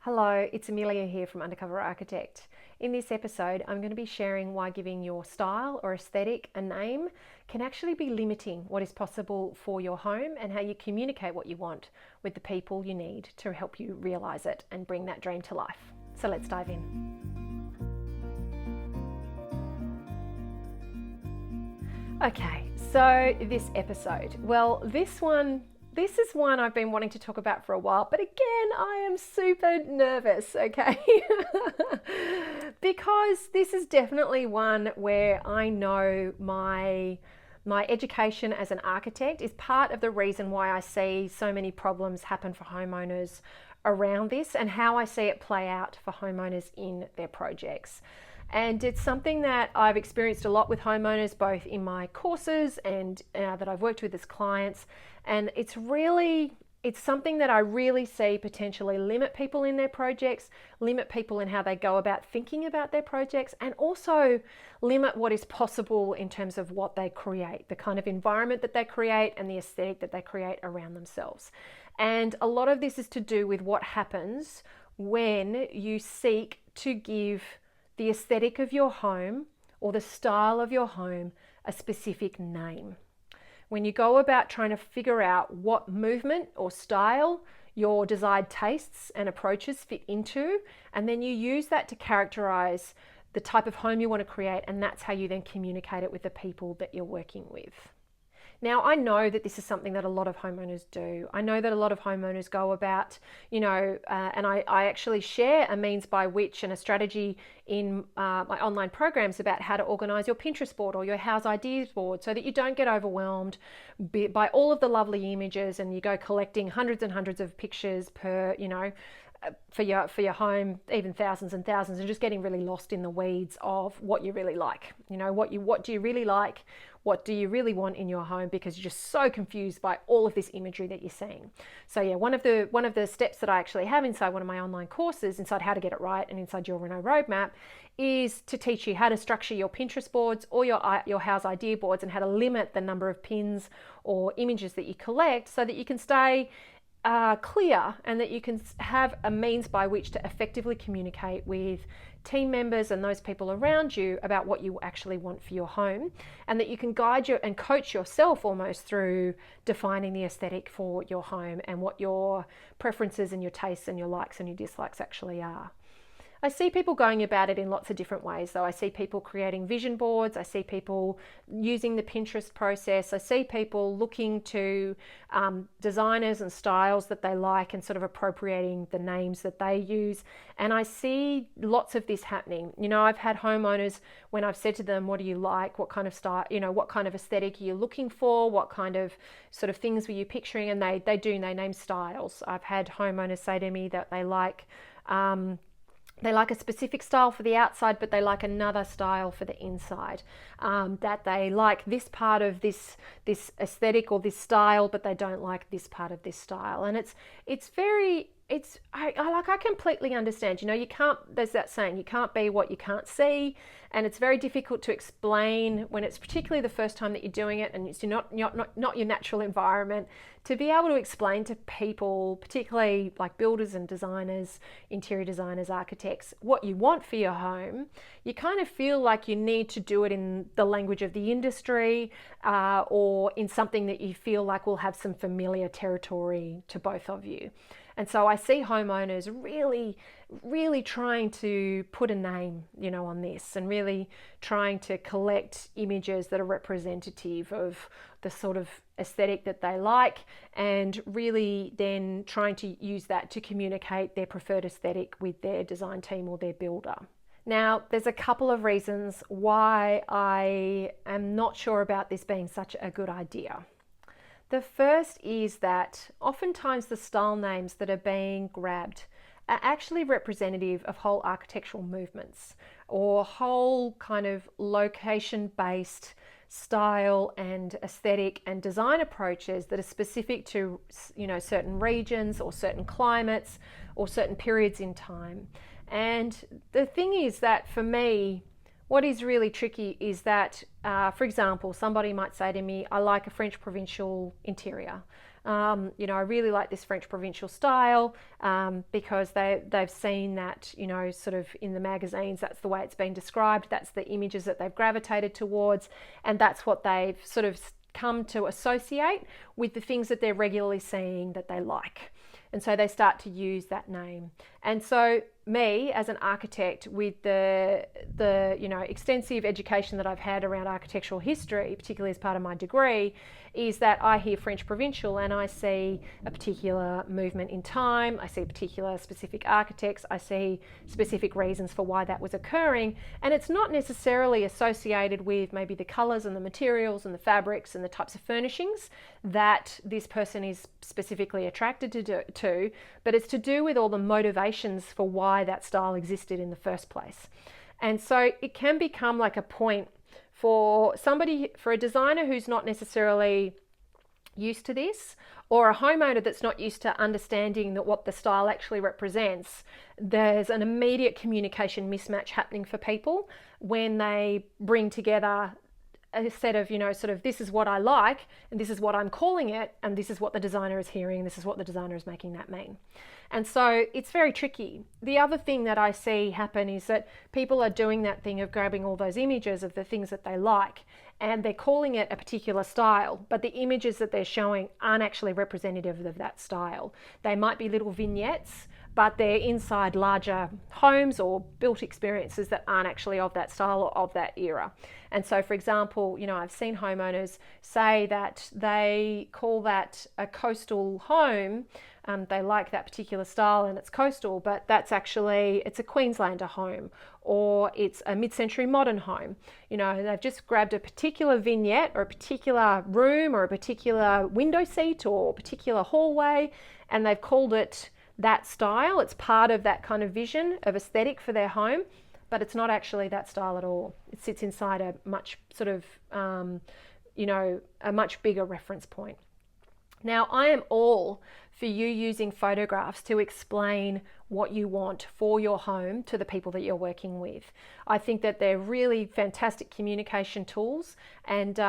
Hello, it's Amelia here from Undercover Architect. In this episode, I'm going to be sharing why giving your style or aesthetic a name can actually be limiting what is possible for your home and how you communicate what you want with the people you need to help you realize it and bring that dream to life. So let's dive in. Okay, so this episode, this is one I've been wanting to talk about for a while, but again, I am super nervous, okay? Because this is definitely one where I know my education as an architect is part of the reason why I see so many problems happen for homeowners around this and how I see it play out for homeowners in their projects. And it's something that I've experienced a lot with homeowners, both in my courses and that I've worked with as clients. And it's something that I really see potentially limit people in their projects, limit people in how they go about thinking about their projects, and also limit what is possible in terms of what they create, the kind of environment that they create and the aesthetic that they create around themselves. And a lot of this is to do with what happens when you seek to give the aesthetic of your home or the style of your home a specific name. When you go about trying to figure out what movement or style your desired tastes and approaches fit into, and then you use that to characterize the type of home you want to create, and that's how you then communicate it with the people that you're working with. Now, I know that this is something that a lot of homeowners do. I know that a lot of homeowners go about, and I actually share a means by which and a strategy in my online programs about how to organize your Pinterest board or your house ideas board so that you don't get overwhelmed by all of the lovely images and you go collecting hundreds and hundreds of pictures per, for your home, even thousands and thousands, and just getting really lost in the weeds of what you really like. What do you really like? What do you really want in your home? Because you're just so confused by all of this imagery that you're seeing. So yeah, one of the steps that I actually have inside one of my online courses, inside How to Get It Right and inside your Renault Roadmap, is to teach you how to structure your Pinterest boards or your house idea boards and how to limit the number of pins or images that you collect so that you can stay clear and that you can have a means by which to effectively communicate with team members and those people around you about what you actually want for your home, and that you can guide and coach yourself almost through defining the aesthetic for your home and what your preferences and your tastes and your likes and your dislikes actually are. I see people going about it in lots of different ways, though. I see people creating vision boards. I see people using the Pinterest process. I see people looking to designers and styles that they like and sort of appropriating the names that they use. And I see lots of this happening. I've had homeowners when I've said to them, what do you like? What kind of style, what kind of aesthetic are you looking for? What kind of sort of things were you picturing? And they name styles. I've had homeowners say to me that they like a specific style for the outside, but they like another style for the inside. That they like this part of this aesthetic or this style, but they don't like this part of this style. And I completely understand. There's that saying, you can't be what you can't see. And it's very difficult to explain when it's particularly the first time that you're doing it and it's not your natural environment, to be able to explain to people, particularly like builders and designers, interior designers, architects, what you want for your home. You kind of feel like you need to do it in the language of the industry or in something that you feel like will have some familiar territory to both of you. And so I see homeowners really, really trying to put a name, on this, and really trying to collect images that are representative of the sort of aesthetic that they like, and really then trying to use that to communicate their preferred aesthetic with their design team or their builder. Now, there's a couple of reasons why I am not sure about this being such a good idea. The first is that oftentimes the style names that are being grabbed are actually representative of whole architectural movements or whole kind of location-based style and aesthetic and design approaches that are specific to, certain regions or certain climates or certain periods in time. And the thing is that for me, what is really tricky is that, for example, somebody might say to me, I like a French provincial interior. I really like this French provincial style because they've seen that, sort of in the magazines, that's the way it's been described, that's the images that they've gravitated towards, and that's what they've sort of come to associate with the things that they're regularly seeing that they like. And so they start to use that name. And so me as an architect, with the extensive education that I've had around architectural history, particularly as part of my degree, is that I hear French provincial and I see a particular movement in time, I see particular specific architects, I see specific reasons for why that was occurring, and it's not necessarily associated with maybe the colours and the materials and the fabrics and the types of furnishings that this person is specifically attracted to, but it's to do with all the motivations for why that style existed in the first place. And so it can become like a point for a designer who's not necessarily used to this, or a homeowner that's not used to understanding that what the style actually represents. There's an immediate communication mismatch happening for people when they bring together a set of, sort of, this is what I like, and this is what I'm calling it, and this is what the designer is hearing, and this is what the designer is making that mean. And so it's very tricky. The other thing that I see happen is that people are doing that thing of grabbing all those images of the things that they like, and they're calling it a particular style, but the images that they're showing aren't actually representative of that style. They might be little vignettes, but they're inside larger homes or built experiences that aren't actually of that style or of that era. And so, for example, I've seen homeowners say that they call that a coastal home. They like that particular style and it's coastal, but it's a Queenslander home, or it's a mid-century modern home. They've just grabbed a particular vignette or a particular room or a particular window seat or a particular hallway, and they've called it that style. It's part of that kind of vision of aesthetic for their home, but it's not actually that style at all. It sits inside a much sort of, a much bigger reference point. Now, I am all for you using photographs to explain what you want for your home to the people that you're working with. I think that they're really fantastic communication tools and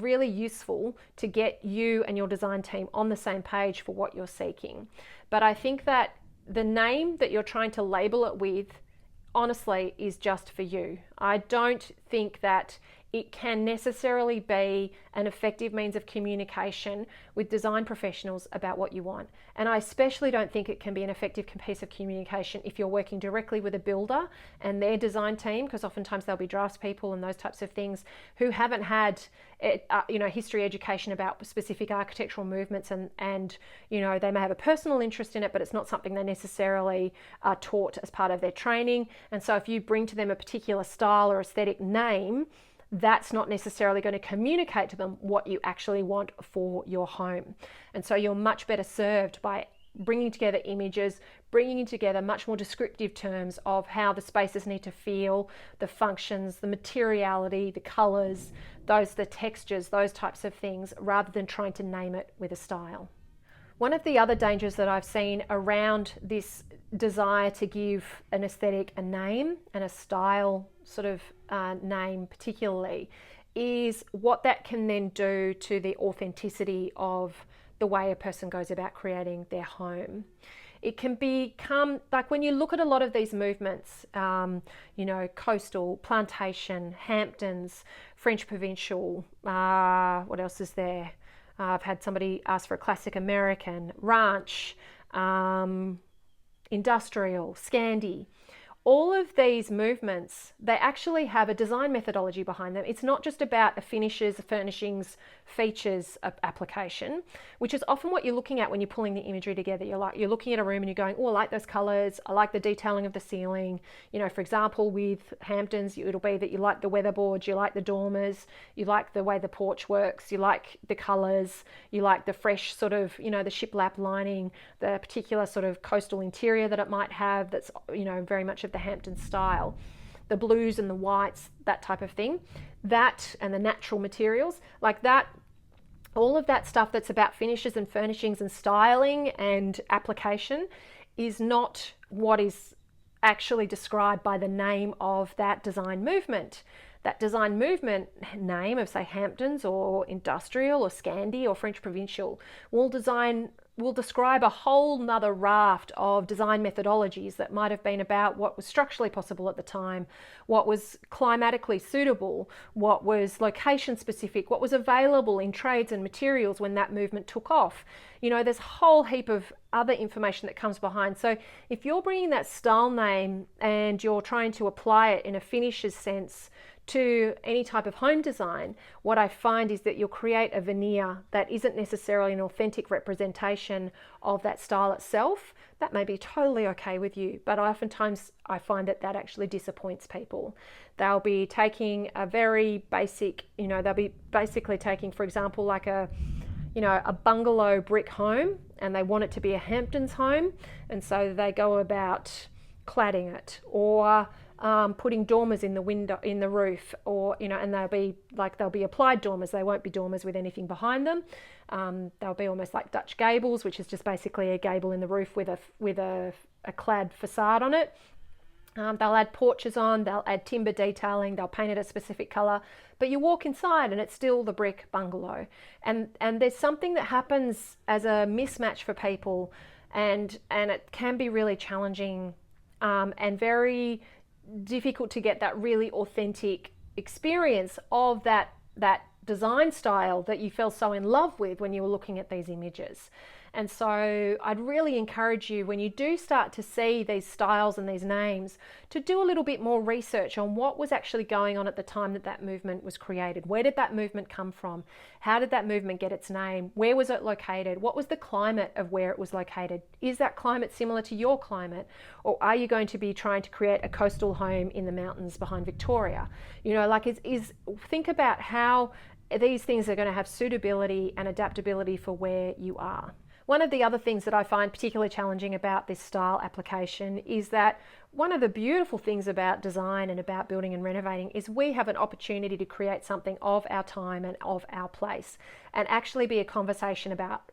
really useful to get you and your design team on the same page for what you're seeking. But I think that the name that you're trying to label it with, honestly, is just for you. I don't think that it can necessarily be an effective means of communication with design professionals about what you want. And I especially don't think it can be an effective piece of communication if you're working directly with a builder and their design team, because oftentimes they'll be draftspeople and those types of things who haven't had history education about specific architectural movements, and they may have a personal interest in it, but it's not something they necessarily are taught as part of their training. And so if you bring to them a particular style or aesthetic name, that's not necessarily going to communicate to them what you actually want for your home. And so you're much better served by bringing together images, bringing together much more descriptive terms of how the spaces need to feel, the functions, the materiality, the colors, the textures, those types of things, rather than trying to name it with a style. One of the other dangers that I've seen around this desire to give an aesthetic a name and a style sort of name particularly is what that can then do to the authenticity of the way a person goes about creating their home. It can become, like when you look at a lot of these movements, coastal, plantation, Hamptons, French provincial, what else is there? I've had somebody ask for a classic American, ranch, industrial, Scandi. All of these movements, they actually have a design methodology behind them. It's not just about a finishes, furnishings, features application, which is often what you're looking at when you're pulling the imagery together. You're looking at a room and you're going, oh, I like those colors. I like the detailing of the ceiling. For example, with Hamptons, it'll be that you like the weatherboards, you like the dormers, you like the way the porch works, you like the colors, you like the fresh sort of, the shiplap lining, the particular sort of coastal interior that it might have that's, very much of the Hampton style, the blues and the whites, that type of thing, that and the natural materials like that. All of that stuff that's about finishes and furnishings and styling and application is not what is actually described by the name of that design movement. that design movement name of, say, Hamptons or industrial or Scandi or French provincial will describe a whole nother raft of design methodologies that might have been about what was structurally possible at the time, what was climatically suitable, what was location specific, what was available in trades and materials when that movement took off. There's a whole heap of other information that comes behind. So if you're bringing that style name and you're trying to apply it in a finisher's sense to any type of home design, what I find is that you'll create a veneer that isn't necessarily an authentic representation of that style itself. That may be totally okay with you, but oftentimes I find that actually disappoints people. They'll be taking a very basic, they'll be basically taking, for example, like a bungalow brick home, and they want it to be a Hamptons home, and so they go about cladding it, or putting dormers in the window, in the roof, or and they'll be applied dormers. They won't be dormers with anything behind them. They'll be almost like Dutch gables, which is just basically a gable in the roof with a clad facade on it. They'll add porches on, they'll add timber detailing, they'll paint it a specific colour, but you walk inside and it's still the brick bungalow. And there's something that happens as a mismatch for people, and it can be really challenging and very difficult to get that really authentic experience of that design style that you fell so in love with when you were looking at these images. And so I'd really encourage you, when you do start to see these styles and these names, to do a little bit more research on what was actually going on at the time that movement was created. Where did that movement come from? How did that movement get its name? Where was it located? What was the climate of where it was located? Is that climate similar to your climate? Or are you going to be trying to create a coastal home in the mountains behind Victoria? Think about how these things are going to have suitability and adaptability for where you are. One of the other things that I find particularly challenging about this style application is that one of the beautiful things about design and about building and renovating is we have an opportunity to create something of our time and of our place, and actually be a conversation about,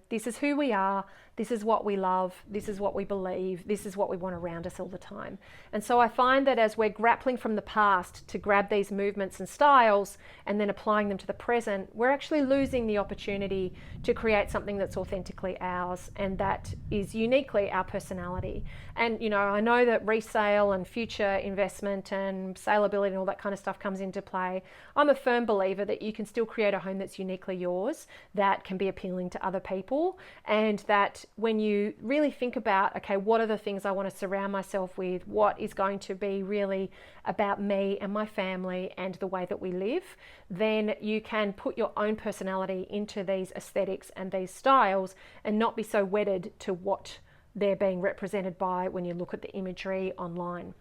this is who we are, this is what we love, this is what we believe, this is what we want around us all the time. And so I find that as we're grappling from the past to grab these movements and styles and then applying them to the present, we're actually losing the opportunity to create something that's authentically ours and that is uniquely our personality. And I know that resale and future investment and saleability and all that kind of stuff comes into play. I'm a firm believer that you can still create a home that's uniquely yours, that can be appealing to other people, and that when you really think about, okay, what are the things I want to surround myself with, what is going to be really about me and my family and the way that we live, then you can put your own personality into these aesthetics and these styles and not be so wedded to what they're being represented by when you look at the imagery online.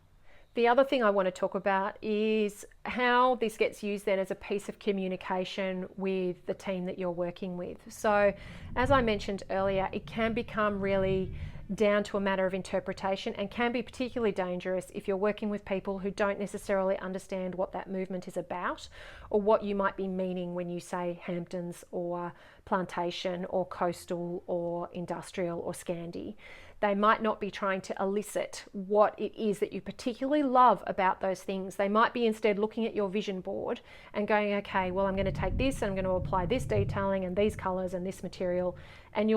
The other thing I want to talk about is how this gets used then as a piece of communication with the team that you're working with. So, as I mentioned earlier, it can become really down to a matter of interpretation and can be particularly dangerous if you're working with people who don't necessarily understand what that movement is about or what you might be meaning when you say Hamptons or plantation or coastal or industrial or Scandi. They might not be trying to elicit what it is that you particularly love about those things. They might be instead looking at your vision board and going, okay, well, I'm going to take this and I'm going to apply this detailing and these colors and this material. And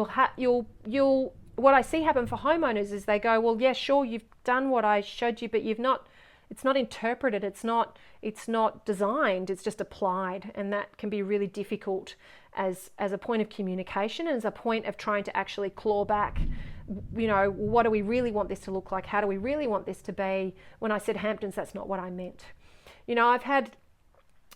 what I see happen for homeowners is they go, well, yeah, sure, you've done what I showed you, but it's not interpreted, it's not designed, it's just applied. And that can be really difficult as a point of communication and as a point of trying to actually claw back, what do we really want this to look like? How do we really want this to be? When I said Hamptons, that's not what I meant. I've had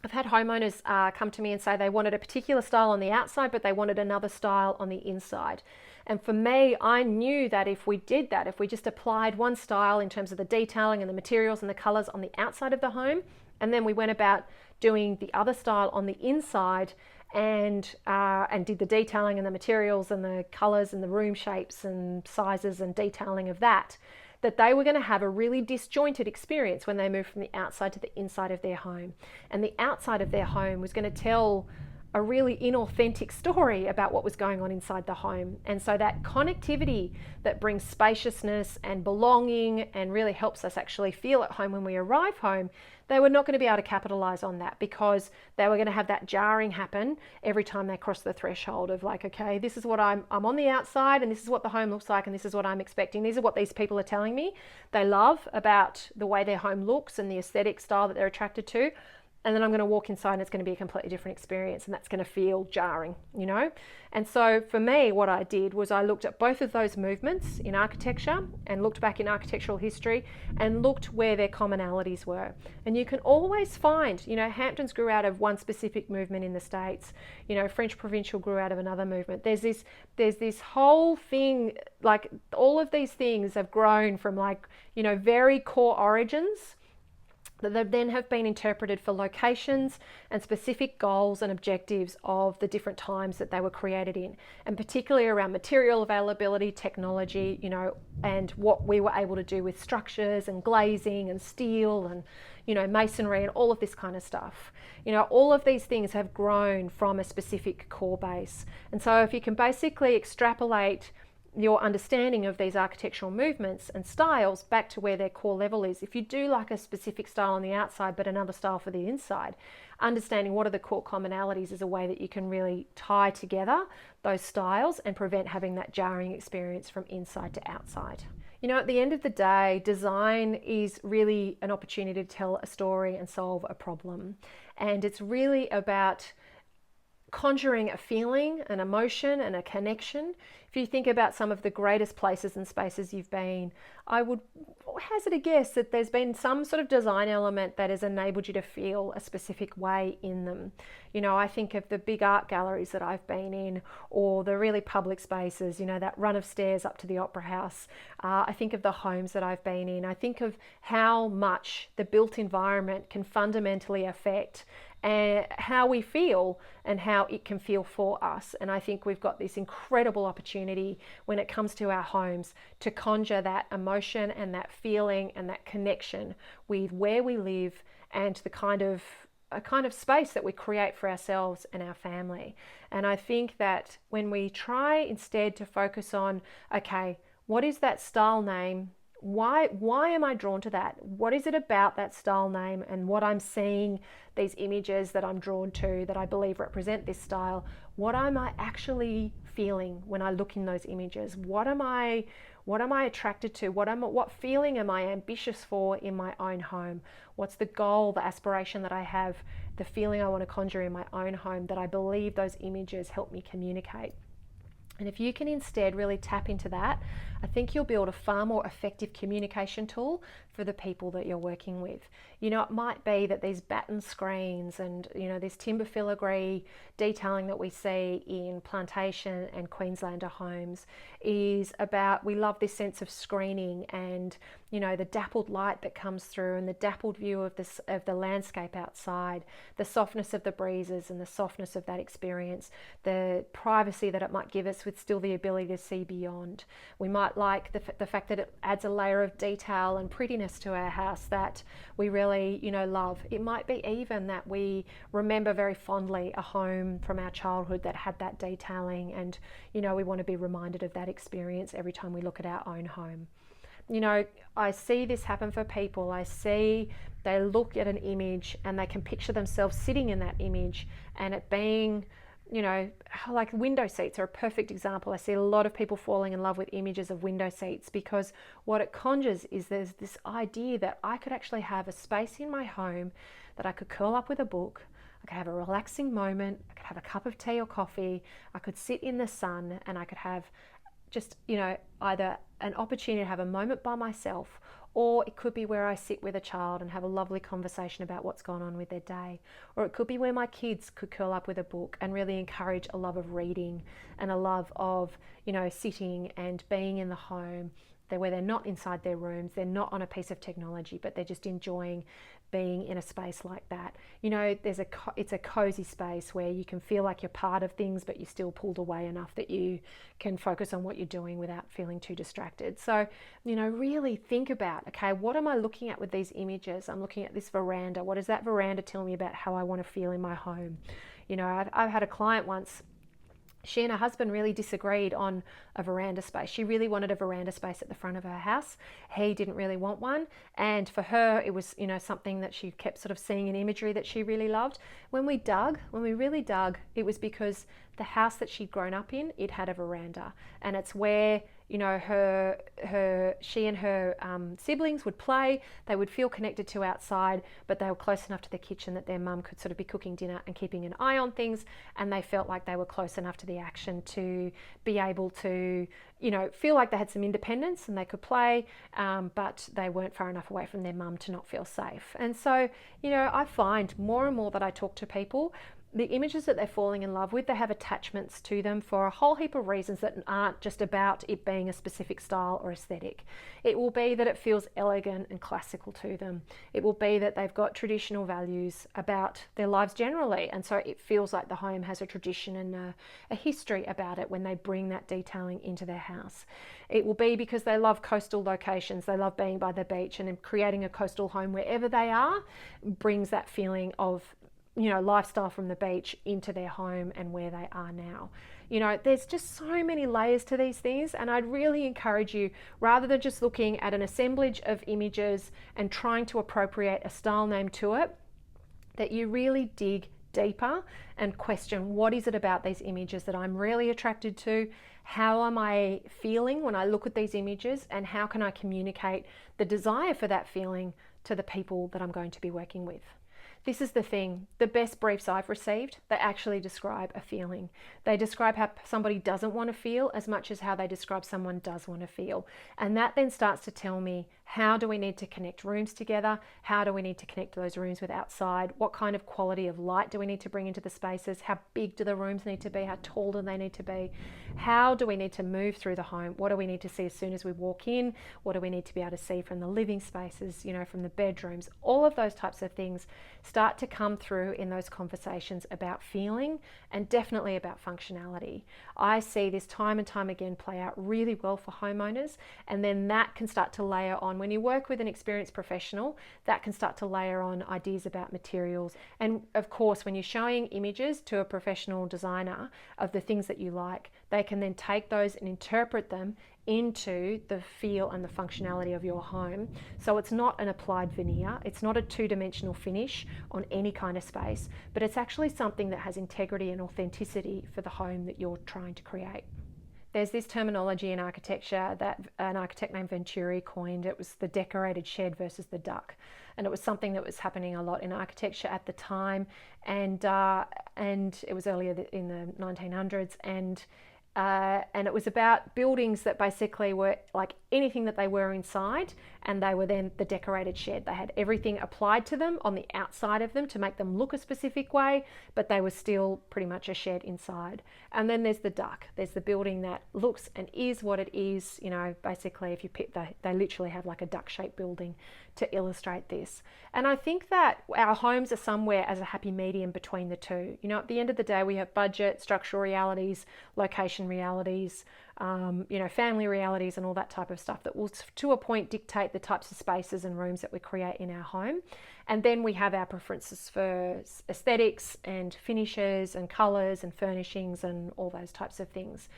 homeowners come to me and say they wanted a particular style on the outside, but they wanted another style on the inside. And for me, I knew that if we did that, if we just applied one style in terms of the detailing and the materials and the colors on the outside of the home, and then we went about doing the other style on the inside and did the detailing and the materials and the colors and the room shapes and sizes and detailing of that they were going to have a really disjointed experience when they moved from the outside to the inside of their home. And the outside of their home was going to tell a really inauthentic story about what was going on inside the home. And so that connectivity that brings spaciousness and belonging and really helps us actually feel at home when we arrive home, they were not going to be able to capitalize on that, because they were going to have that jarring happen every time they cross the threshold of like, okay, this is what I'm on the outside, and this is what the home looks like, and this is what I'm expecting. These are what these people are telling me they love about the way their home looks and the aesthetic style that they're attracted to. And then I'm going to walk inside and it's going to be a completely different experience, and that's going to feel jarring, you know? And so for me, what I did was I looked at both of those movements in architecture and looked back in architectural history and looked where their commonalities were. And you can always find, you know, Hamptons grew out of one specific movement in the States, you know, French Provincial grew out of another movement. There's this whole thing, like all of these things have grown from like, you know, very core origins that then have been interpreted for locations and specific goals and objectives of the different times that they were created in, and particularly around material availability, technology, you know, and what we were able to do with structures and glazing and steel and, you know, masonry and all of this kind of stuff. You know, all of these things have grown from a specific core base. And so if you can basically extrapolate your understanding of these architectural movements and styles back to where their core level is. If you do like a specific style on the outside but another style for the inside, understanding what are the core commonalities is a way that you can really tie together those styles and prevent having that jarring experience from inside to outside. You know, at the end of the day, design is really an opportunity to tell a story and solve a problem. And it's really about conjuring a feeling, an emotion, and a connection. If you think about some of the greatest places and spaces you've been, I would hazard a guess that there's been some sort of design element that has enabled you to feel a specific way in them. You know, I think of the big art galleries that I've been in, or the really public spaces, you know, that run of stairs up to the Opera House. I think of the homes that I've been in. I think of how much the built environment can fundamentally affect how we feel and how it can feel for us. And I think we've got this incredible opportunity when it comes to our homes to conjure that emotion and that feeling and that connection with where we live and the kind of space that we create for ourselves and our family. And I think that when we try instead to focus on, okay, what is that style name? Why am I drawn to that? What is it about that style name and what I'm seeing, these images that I'm drawn to that I believe represent this style? What am I actually feeling when I look in those images? What am I attracted to? What feeling am I ambitious for in my own home? What's the goal, the aspiration that I have, the feeling I want to conjure in my own home that I believe those images help me communicate? And if you can instead really tap into that, I think you'll build a far more effective communication tool for the people that you're working with. You know, it might be that these batten screens and, you know, this timber filigree detailing that we see in plantation and Queenslander homes is about, we love this sense of screening and, you know, the dappled light that comes through and the dappled view of the landscape outside, the softness of the breezes and the softness of that experience, the privacy that it might give us with still the ability to see beyond. We might like the fact that it adds a layer of detail and prettiness to our house that we really, you know, love. It might be even that we remember very fondly a home from our childhood that had that detailing, and, you know, we want to be reminded of that experience every time we look at our own home. You know, I see this happen for people. I see they look at an image and they can picture themselves sitting in that image and it being, you know, like window seats are a perfect example. I see a lot of people falling in love with images of window seats because what it conjures is there's this idea that I could actually have a space in my home that I could curl up with a book, I could have a relaxing moment, I could have a cup of tea or coffee, I could sit in the sun, and I could have just, you know, either an opportunity to have a moment by myself, or it could be where I sit with a child and have a lovely conversation about what's gone on with their day. Or it could be where my kids could curl up with a book and really encourage a love of reading and a love of, you know, sitting and being in the home, where they're not inside their rooms, they're not on a piece of technology, but they're just enjoying being in a space like that. You know, it's a cozy space where you can feel like you're part of things, but you're still pulled away enough that you can focus on what you're doing without feeling too distracted. So, you know, really think about, okay, what am I looking at with these images? I'm looking at this veranda. What does that veranda tell me about how I want to feel in my home? I've had a client once. She and her husband really disagreed on a veranda space. She really wanted a veranda space at the front of her house. He didn't really want one. And for her, it was, something that she kept sort of seeing in imagery that she really loved. When we really dug, it was because the house that she'd grown up in, it had a veranda. And it's where, she and her siblings would play. They would feel connected to outside, but they were close enough to the kitchen that their mum could sort of be cooking dinner and keeping an eye on things. And they felt like they were close enough to the action to be able to, feel like they had some independence and they could play, but they weren't far enough away from their mum to not feel safe. And so, I find more and more that I talk to people, the images that they're falling in love with, they have attachments to them for a whole heap of reasons that aren't just about it being a specific style or aesthetic. It will be that it feels elegant and classical to them. It will be that they've got traditional values about their lives generally, and so it feels like the home has a tradition and a history about it when they bring that detailing into their house. It will be because they love coastal locations, they love being by the beach, and creating a coastal home wherever they are brings that feeling of lifestyle from the beach into their home and where they are now. There's just so many layers to these things, and I'd really encourage you, rather than just looking at an assemblage of images and trying to appropriate a style name to it, that you really dig deeper and question, what is it about these images that I'm really attracted to? How am I feeling when I look at these images, and how can I communicate the desire for that feeling to the people that I'm going to be working with? This is the thing, the best briefs I've received, they actually describe a feeling. They describe how somebody doesn't want to feel as much as how they describe someone does want to feel. And that then starts to tell me, how do we need to connect rooms together? How do we need to connect those rooms with outside? What kind of quality of light do we need to bring into the spaces? How big do the rooms need to be? How tall do they need to be? How do we need to move through the home? What do we need to see as soon as we walk in? What do we need to be able to see from the living spaces, from the bedrooms? All of those types of things start to come through in those conversations about feeling, and definitely about functionality. I see this time and time again play out really well for homeowners, and then that can start to layer on. When you work with an experienced professional, that can start to layer on ideas about materials. And of course, when you're showing images to a professional designer of the things that you like, they can then take those and interpret them into the feel and the functionality of your home. So it's not an applied veneer, it's not a two-dimensional finish on any kind of space, but it's actually something that has integrity and authenticity for the home that you're trying to create. There's this terminology in architecture that an architect named Venturi coined. It was the decorated shed versus the duck. And it was something that was happening a lot in architecture at the time, and it was earlier in the 1900s, and it was about buildings that basically were like anything that they were inside, and they were then the decorated shed. They had everything applied to them on the outside of them to make them look a specific way, but they were still pretty much a shed inside. And then there's the duck. There's the building that looks and is what it is. Basically, if you pick, they literally have like a duck-shaped building to illustrate this. And I think that our homes are somewhere as a happy medium between the two. At the end of the day, we have budget, structural realities, location realities, family realities, and all that type of stuff that will, to a point, dictate the types of spaces and rooms that we create in our home. And then we have our preferences for aesthetics and finishes and colours and furnishings and all those types of things.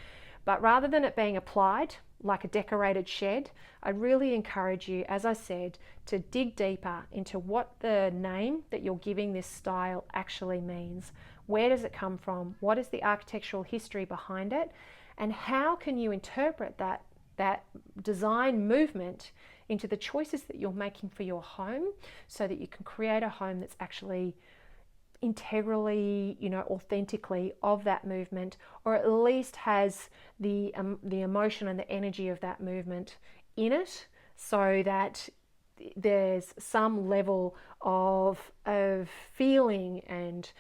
But rather than it being applied like a decorated shed, I really encourage you, as I said, to dig deeper into what the name that you're giving this style actually means. Where does it come from? What is the architectural history behind it? And how can you interpret that design movement into the choices that you're making for your home, so that you can create a home that's actually integrally, authentically of that movement, or at least has the emotion and the energy of that movement in it, so that there's some level of feeling and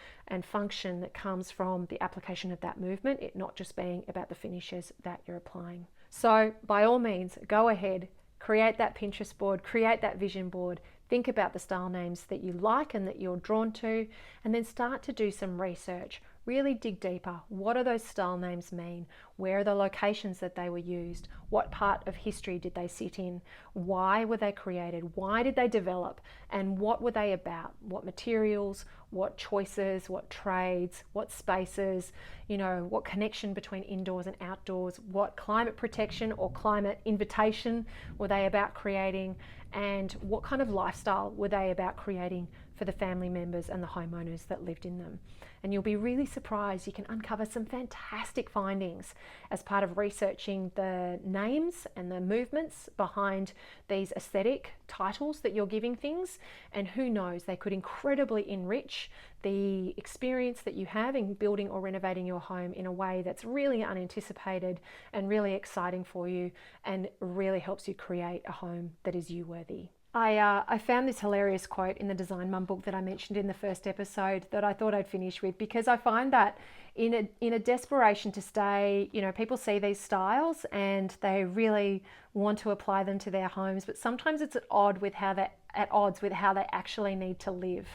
function that comes from the application of that movement, it not just being about the finishes that you're applying. So by all means, go ahead, create that Pinterest board, create that vision board, think about the style names that you like and that you're drawn to, and then start to do some research. Really dig deeper. What do those style names mean? Where are the locations that they were used? What part of history did they sit in? Why were they created? Why did they develop? And what were they about? What materials, what choices, what trades, what spaces, what connection between indoors and outdoors, what climate protection or climate invitation were they about creating, and what kind of lifestyle were they about creating for the family members and the homeowners that lived in them. And you'll be really surprised. You can uncover some fantastic findings as part of researching the names and the movements behind these aesthetic titles that you're giving things. And who knows, they could incredibly enrich the experience that you have in building or renovating your home in a way that's really unanticipated and really exciting for you, and really helps you create a home that is you worthy. I found this hilarious quote in the Design Mum book that I mentioned in the first episode that I thought I'd finish with, because I find that in a desperation to stay, people see these styles and they really want to apply them to their homes, but sometimes it's at odds with how they actually need to live.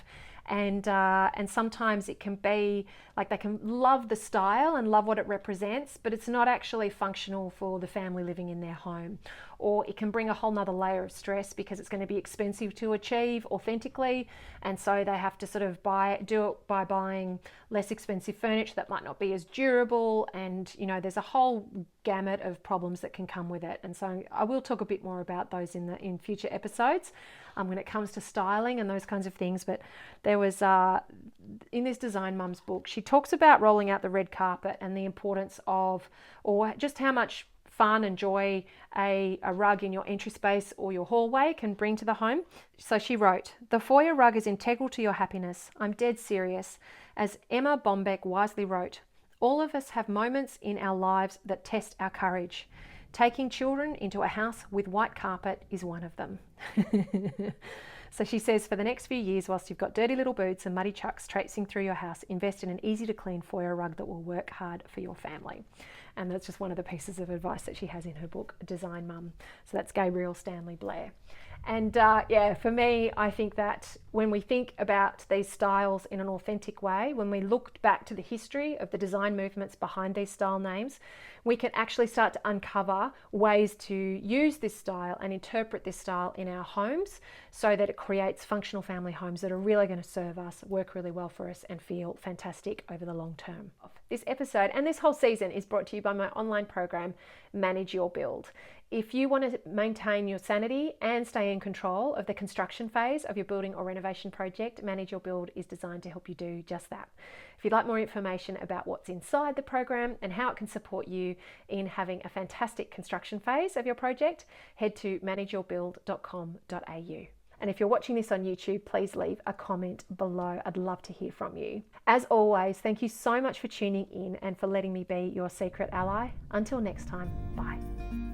And sometimes it can be like they can love the style and love what it represents, but it's not actually functional for the family living in their home. Or it can bring a whole nother layer of stress because it's going to be expensive to achieve authentically, and so they have to sort of do it by buying less expensive furniture that might not be as durable, and there's a whole gamut of problems that can come with it. And so I will talk a bit more about those in future episodes when it comes to styling and those kinds of things. But there was in this Design Mum's book, she talks about rolling out the red carpet and the importance of, or just how much fun and joy a rug in your entry space or your hallway can bring to the home. So she wrote, "The foyer rug is integral to your happiness. I'm dead serious." As Emma Bombeck wisely wrote, "All of us have moments in our lives that test our courage. Taking children into a house with white carpet is one of them." So she says, for the next few years, whilst you've got dirty little boots and muddy chucks traipsing through your house, invest in an easy to clean foyer rug that will work hard for your family. And that's just one of the pieces of advice that she has in her book, Design Mum. So that's Gabrielle Stanley Blair. And for me, I think that when we think about these styles in an authentic way, when we look back to the history of the design movements behind these style names, we can actually start to uncover ways to use this style and interpret this style in our homes so that it creates functional family homes that are really going to serve us, work really well for us, and feel fantastic over the long term. This episode and this whole season is brought to you by my online program, Manage Your Build. If you want to maintain your sanity and stay in control of the construction phase of your building or renovation project, Manage Your Build is designed to help you do just that. If you'd like more information about what's inside the program and how it can support you in having a fantastic construction phase of your project, head to manageyourbuild.com.au. And if you're watching this on YouTube, please leave a comment below. I'd love to hear from you. As always, thank you so much for tuning in and for letting me be your secret ally. Until next time, bye.